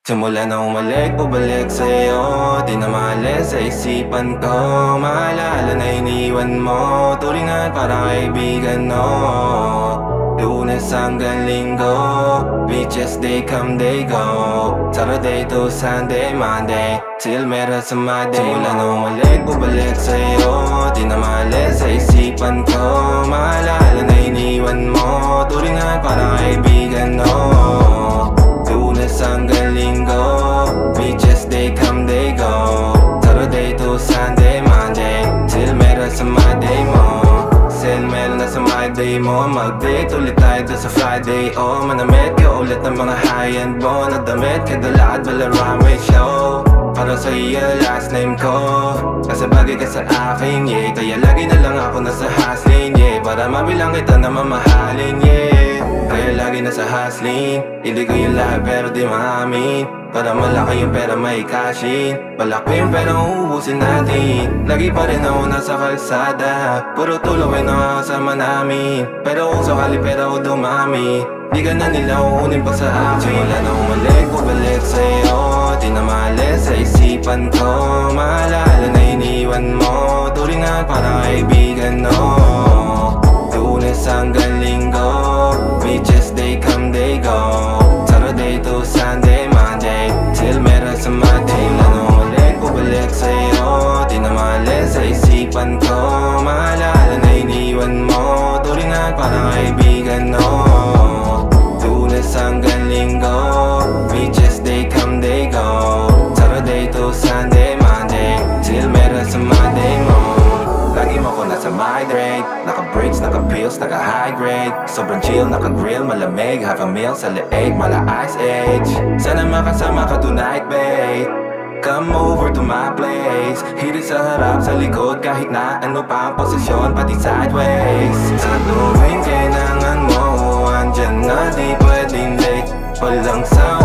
Simula na umalik, bubalik sa'yo. Di na maalis sa isipan ko. Maalala na iniwan mo. Turingan parang kaibigan, no. Lunes hanggang Linggo, beaches they come, they go. Saturday to Sunday, Monday, till meron sa Monday. Simula na umalik, bubalik sa'yo. Di na maalis sa isipan ko. Maalala na iniwan mo. Turingan parang kaibigan, no. Lunes hanggang Linggo, beaches they come, they go. Saturday to Sunday, Monday, till meron sa Monday mo. Sale meron na sa Monday mo. Mag-date ulit tayo doon sa Friday. Oh, manamit ka ulit ng mga high-end mo. Nadamit ka dala at bala runway show. Para sa iyo last name ko, kasi bagay ka sa akin, yeah. Kaya lagi na lang ako nasa hustling, yeah. Para mabilang kita na mamahalin, yeah. Kaya lagi nasa hustling, hindi ko yung lahat pero di maamin. Para malaki yung pera may cashin, malaki yung pera uubusin natin. Lagi pa rin ako nasa kalsada, puro tulong ay nakakasama namin. Pero kung sakali pera ko dumami, di ka na nila uunin pa sa akin. Simula na umalik, bubalik sa'yo. Di na maalis sa isipan ko. Maalala na iniwan mo. Turingan parang kaibigan, no. Lunes hanggang Linggo, beaches they come, they go. Saturday to Sunday, Monday, till meron sa Monday. Simula na umalik, bubalik sa'yo. Di na maalis sa isipan ko. Maalala na iniwan mo. Turingan parang kaibigan, no. Lunes hanggang Linggo, beaches they come, they go. Saturday to Sunday, Monday, till meron sa Monday mo. Lagi mo ko nasa migrate, naka-breaks, naka-pills, naka-high grade. Sobrang chill, naka-grill, malamig, have a meal sa leeg, mala ice age. Sana makasama ka tonight, babe. Come over to my place. Hirit sa harap, sa likod, kahit na ano pa ang posisyon, pati sideways. Sa tuwing kailangan mo, andyan na, di pwedeng late. Walang sa